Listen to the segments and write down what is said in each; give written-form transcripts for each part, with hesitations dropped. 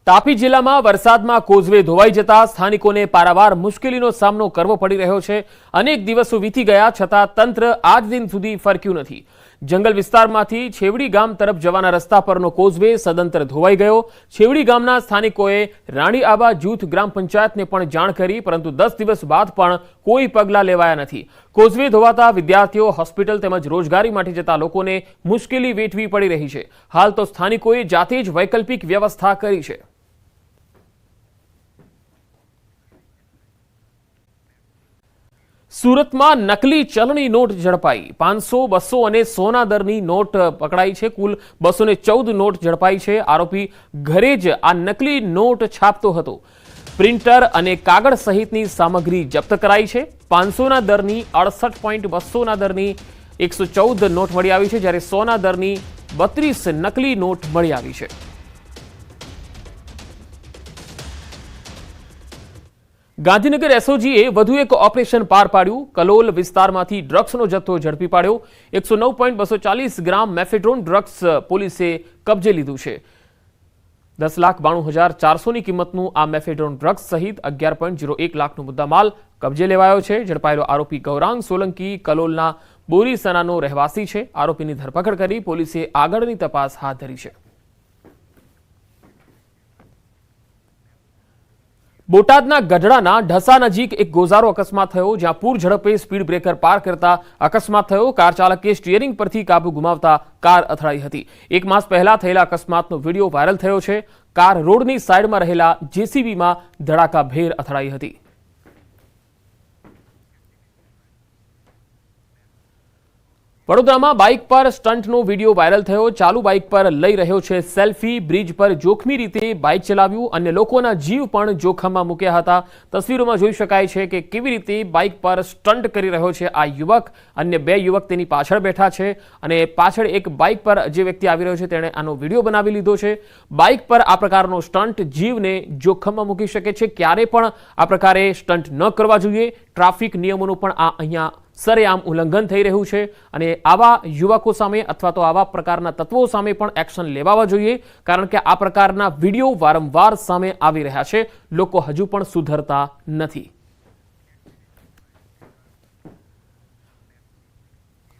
તાપી જિલ્લામાં વરસાદમાં કોઝવે ધોવાઈ જતા સ્થાનિકોને પારાવાર મુશ્કેલીનો સામનો કરવો પડી રહ્યો છે। અનેક દિવસો વીતી ગયા છતાં તંત્ર આજ દિન સુધી ફરક્યું નથી। જંગલ વિસ્તારમાંથી છેવડી ગામ તરફ જવાના રસ્તા પરનો કોઝવે સદંતર ધોવાઈ ગયો। છેવડી ગામના સ્થાનિકોએ રાણી આબા જૂથ ગ્રામ પંચાયતને પણ જાણ કરી, પરંતુ 10 દિવસ બાદ પણ કોઈ પગલાં લેવાયા નથી। કોઝવે ધોવાતા વિદ્યાર્થીઓ, હોસ્પિટલ તેમજ રોજગારી માટે જતા લોકોને મુશ્કેલી વેઠવી પડી રહી છે। હાલ તો સ્થાનિકોએ જાતે જ વૈકલ્પિક વ્યવસ્થા કરી છે। સુરતમાં નકલી ચલણી નોટ ઝડપાઈ। 500, 200 અને 100ના દરની નોટ પકડાઈ છે। કુલ 214 નોટ ઝડપાઈ છે। આરોપી ઘરે જ આ નકલી નોટ છાપતો હતો। પ્રિન્ટર અને કાગળ સહિતની સામગ્રી જપ્ત કરાઈ છે। 500ના દરની 68, 200ના દરની 114 નોટ મળી આવી છે, જ્યારે 100ના દરની 32 નકલી નોટ મળી આવી છે। ગાંધીનગર એસઓજીએ વધુ એક ઓપરેશન પાર પાડ્યું। કલોલ વિસ્તારમાંથી ડ્રગ્સનો જથ્થો ઝડપી પાડ્યો। 109.240 ગ્રામ મેફેડ્રોન ડ્રગ્સ પોલીસે કબજે લીધું છે। 10,92,400ની કિંમતનું આ મેફેડ્રોન ડ્રગ્સ સહિત 11.01 લાખનો મુદ્દામાલ કબજે લેવાયો છે। ઝડપાયેલો આરોપી ગૌરાંગ સોલંકી કલોલના બોરીસનાનો રહેવાસી છે। આરોપીની ધરપકડ કરી પોલીસે આગળની તપાસ હાથ ધરી છે। બોટાદના ગઢડાના ઢસા નજીક એક ગોઝારો અકસ્માત થયો, જ્યાં પૂર ઝડપે સ્પીડ બ્રેકર પાર કરતા અકસ્માત થયો। કાર ચાલકે સ્ટીયરિંગ પરથી કાબુ ગુમાવતા કાર અથડાઈ હતી। 1 માસ પહેલા થયેલા અકસ્માતનો વિડીયો વાયરલ થયો છે। કાર રોડની સાઈડમાં રહેલા જેસીબીમાં ધડાકાભેર અથડાઈ હતી। વડોદરામાં બાઇક પર સ્ટંટનો વિડીયો વાયરલ થયો। ચાલુ બાઇક પર લઈ રહ્યો છે સેલ્ફી। બ્રિજ પર જોખમી રીતે બાઇક ચલાવ્યું, અન્ય લોકોના જીવ પણ જોખમમાં મૂક્યા હતા। તસવીરોમાં જોઈ શકાય છે કે કેવી રીતે બાઇક પર સ્ટંટ કરી રહ્યો છે આ યુવક। અન્ય 2 યુવક તેની પાછળ બેઠા છે અને પાછળ એક બાઇક પર જે વ્યક્તિ આવી રહ્યો છે તેણે આનો વિડીયો બનાવી લીધો છે। બાઇક પર આ પ્રકારનો સ્ટંટ જીવને જોખમમાં મૂકી શકે છે। ક્યારે પણ આ પ્રકારે સ્ટંટ ન કરવા જોઈએ। ટ્રાફિક નિયમોનું પણ આ અહીંયા સરેઆમ ઉલ્લંઘન થઈ રહ્યું છે અને આવા યુવકો સામે અથવા તો આવા પ્રકારના તત્વો સામે પણ એક્શન લેવા જોઈએ, કારણ કે આ પ્રકારના વિડીયો વારંવાર સામે આવી રહ્યા છે। લોકો હજુ પણ સુધરતા નથી।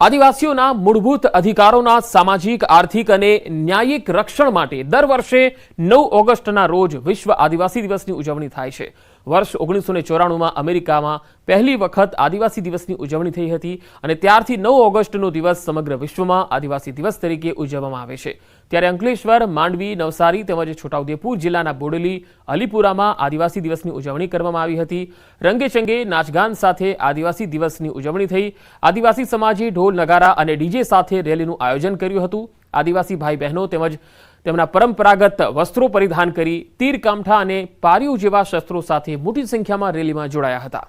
આદિવાસીઓના મૂળભૂત અધિકારોના સામાજિક, આર્થિક અને ન્યાયિક રક્ષણ માટે દર વર્ષે 9 ઓગસ્ટના રોજ વિશ્વ આદિવાસી દિવસની ઉજવણી થાય છે। વર્ષ 1994માં અમેરિકામાં પહેલી વખત આદિવાસી દિવસની ઉજવણી થઈ હતી અને ત્યારથી 9 ઓગસ્ટનો દિવસ સમગ્ર વિશ્વમાં આદિવાસી દિવસ તરીકે ઉજવવામાં આવે છે। ત્યારે અંકલેશ્વર, માંડવી, નવસારી તેમજ છોટાઉદેપુર જિલ્લાના બોડેલી, અલીપુરામાં આદિવાસી દિવસની ઉજવણી કરવામાં આવી હતી। રંગેચંગે નાચગાન સાથે આદિવાસી દિવસની ઉજવણી થઈ। આદિવાસી સમાજે ઢોલ, નગારા અને ડીજે સાથે રેલીનું આયોજન કર્યું હતું। આદિવાસી ભાઈ બહેનો તેમજ તેમના પરંપરાગત વસ્ત્રો પરિધાન કરી તીર, કામઠા અને પારિયું જેવા શસ્ત્રો સાથે મોટી સંખ્યામાં રેલીમાં જોડાયા હતા।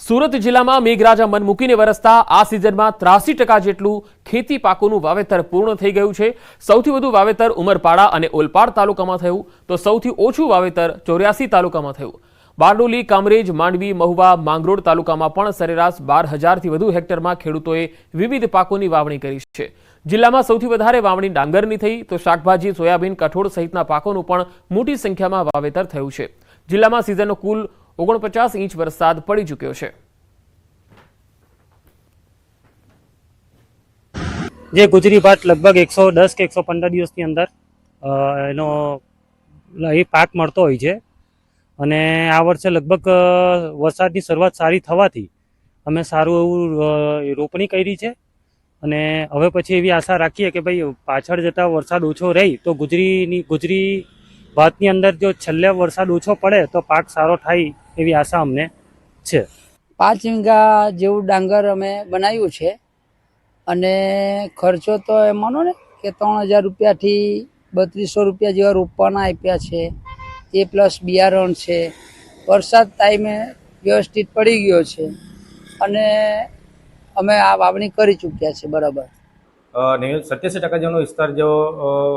સુરત જિલ્લામાં મેઘરાજા મન મૂકીને વરસતા આ સિઝનમાં 83% જેટલું ખેતી પાકોનું વાવેતર પૂર્ણ થઈ ગયું છે। સૌથી વધુ વાવેતર ઉમરપાડા અને ઓલપાડ તાલુકામાં થયું, તો સૌથી ઓછું વાવેતર 84 તાલુકામાં થયું। બારડોલી, કામરેજ, માંડવી, મહુવા, માંગરોળ તાલુકામાં પણ સરેરાશ 12,000થી વધુ હેક્ટરમાં ખેડૂતોએ વિવિધ પાકોની વાવણી કરી છે। જિલ્લામાં સૌથી વધારે વાવણી ડાંગરની થઈ, તો શાકભાજી, સોયાબીન, કઠોળ સહિતના પાકોનું પણ મોટી સંખ્યામાં વાવેતર થયું છે। જિલ્લામાં સિઝનનો કુલ 49 ઇંચ વરસાદ પડી ચૂક્યો છે। જે ગુજરી ભાત લગભગ 110 કે 115 દિવસની અંદર એનો એ પાક મળતો હોય છે અને આ વર્ષે લગભગ વરસાદની શરૂઆત સારી થવાથી અમે સારું એવું રોપણી કરી છે અને હવે પછી એવી આશા રાખીએ કે ભાઈ પાછળ જતાં વરસાદ ઓછો રહી તો ગુજરી ભાતની અંદર જો છેલ્લે વરસાદ ઓછો પડે તો પાક સારો થાય એવી આશા અમને છે। 5 વીઘા જેવું ડાંગર અમે બનાવ્યું છે અને ખર્ચો તો એ માનો ને કે 3,000 રૂપિયાથી 3200 રૂપિયા જેવા રોપવાના આપ્યા છે। એ પ્લસ બિયારણ છે। વરસાદ ટાઈમે વ્યવસ્થિત પડી ગયો છે અને અમે આ વાવણી કરી ચૂક્યા છે બરાબર। 87% જેનો વિસ્તાર જેવો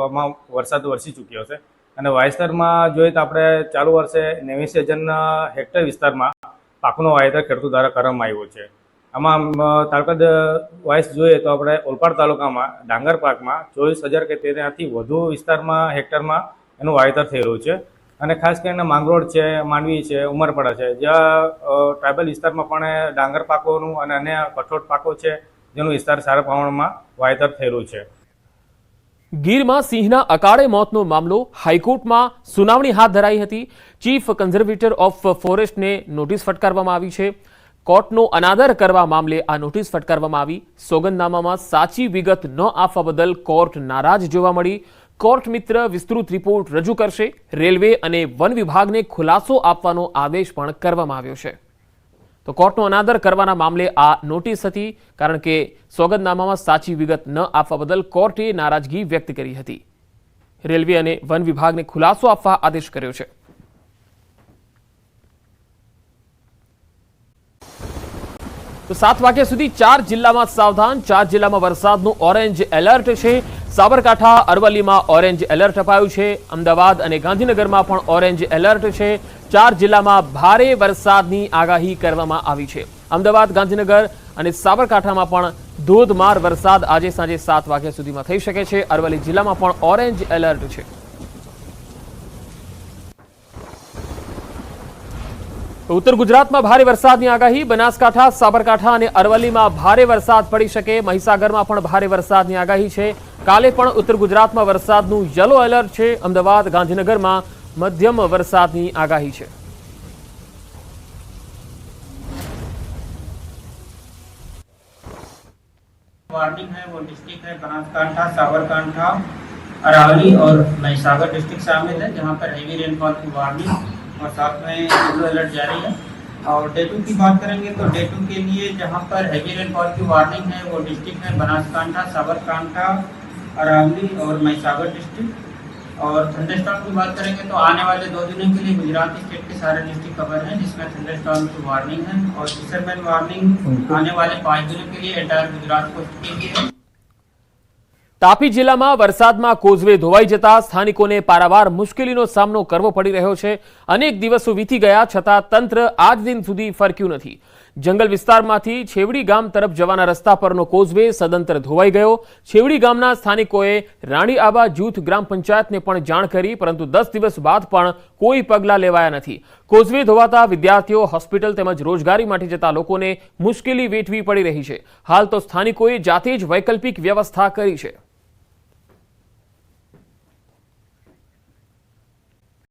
આમાં વરસાદ વરસી ચૂક્યો છે અને વાવેતરમાં જોઈએ તો આપણે ચાલુ વર્ષે 89,000 હેક્ટર વિસ્તારમાં પાકનો વાવેતર ખેડૂતો દ્વારા કરવામાં આવ્યો છે। આમાં તાલુકા વાઇઝ જોઈએ તો આપણે ઓલપાડ તાલુકામાં ડાંગર પાકમાં 24,000 કે તેનાથી વધુ વિસ્તારમાં હેક્ટરમાં એનું વાવેતર થઈ રહ્યું છે અને ખાસ કરીને માંગરોળ છે, માંડવી છે, ઉમરપાડા છે, જ્યાં ટ્રાઇબલ વિસ્તારમાં પણ ડાંગર પાકોનું અને અન્ય કઠોળ પાકો છે જેનું વિસ્તાર સારા પ્રમાણમાં વાવેતર થઈ રહ્યું છે. ગીરમાં સિંહના અકાળે મોતનો મામલો હાઈકોર્ટમાં સુનાવણી હાથ ધરાઈ હતી. ચીફ કન્ઝર્વેટર ઓફ ફોરેસ્ટને નોટિસ ફટકારવામાં આવી છે. કોર્ટનો અનાદર કરવા મામલે આ નોટિસ ફટકારવામાં આવી. સોગંદનામામાં સાચી વિગત ન આપવા બદલ કોર્ટ નારાજ જોવા મળી. કોર્ટ મિત્ર વિસ્તૃત રિપોર્ટ રજૂ કરશે. રેલવે અને વન વિભાગને ખુલાસો આપવાનો આદેશ પણ કરવામાં આવ્યો છે. તો કોર્ટનો અનાદર કરવાના મામલે આ નોટિસ હતી, કારણ કે સોગંદનામામાં સાચી વિગત ન આપવા બદલ કોર્ટે નારાજગી વ્યક્ત કરી હતી. રેલવે અને વન વિભાગને ખુલાસો આપવા આદેશ કર્યો છે. તો 7 વાગ્યા સુધી 4 જિલ્લામાં સાવધાન. 4 જિલ્લામાં વરસાદનું ઓરેન્જ એલર્ટ છે. સાબરકાંઠા, અરવલ્લીમાં ઓરેન્જ એલર્ટ અપાયું છે. અમદાવાદ અને ગાંધીનગરમાં પણ ઓરેન્જ એલર્ટ છે. 4 જિલ્લામાં ભારે વરસાદની આગાહી કરવામાં આવી છે. અમદાવાદ, ગાંધીનગર અને સાબરકાંઠામાં પણ ધોધમાર વરસાદ આજે સાંજે 7 વાગ્યા સુધીમાં થઈ શકે છે. અરવલ્લી જિલ્લામાં પણ ઓરેન્જ એલર્ટ છે. ઉત્તર ગુજરાતમાં ભારે વરસાદની આગાહી. બનાસકાંઠા, સાબરકાંઠા અને અરવલ્લીમાં ભારે વરસાદ પડી શકે. મહીસાગરમાં પણ ભારે વરસાદની આગાહી છે. કાલે પણ ઉત્તર ગુજરાતમાં વરસાદનું યલો એલર્ટ છે. અમદાવાદ, ગાંધીનગરમાં મધ્યમ વરસાદની આગાહી છે. वार्निंग है वो डिस्ट्रिक्ट है बनासकांठा, साबरकांठा, अरावली और महिसागर डिस्ट्रिक्ट शामिल है, जहां पर हेवी रेनफॉल की वार्निंग और साथ में येलो अलर्ट जारी है. और डे 2 की बात करेंगे तो डे 2 के लिए जहां पर हेवी रेनफॉल की वार्निंग है वो डिस्ट्रिक्ट है बनासकांठा, साबरकांठा, अरावली और महिसागर डिस्ट्रिक्ट. और थंडरस्टॉर्म की बात करेंगे तो आने वाले 2 दिनों के लिए गुजरात स्टेट के सारे डिस्ट्रिक्ट कवर हैं, जिसमें थंडरस्टॉर्म की वार्निंग है. और फिशरमैन वार्निंग आने वाले 5 दिनों के लिए एंटायर गुजरात को की गई है. તાપી જિલ્લામાં વરસાદમાં કોઝવે ધોવાઈ જતા સ્થાનિકોને પારાવાર મુશ્કેલીનો સામનો કરવો પડી રહ્યો છે. અનેક દિવસો વીતી ગયા છતાં તંત્ર આજ દિન સુધી ફરક્યું નથી. જંગલ વિસ્તારમાંથી છેવડી ગામ તરફ જવાના રસ્તા પરનો કોઝવે સદંતર ધોવાઈ ગયો. છેવડી ગામના સ્થાનિકોએ રાણી આબા જૂથ ગ્રામ પંચાયતને પણ જાણ કરી, પરંતુ 10 દિવસ બાદ પણ કોઈ પગલાં લેવાયા નથી. કોઝવે ધોવાતા વિદ્યાર્થીઓ, હોસ્પિટલ તેમજ રોજગારી માટે જતા લોકોને મુશ્કેલી વેઠવી પડી રહી છે. હાલ તો સ્થાનિકોએ જાતે જ વૈકલ્પિક વ્યવસ્થા કરી છે.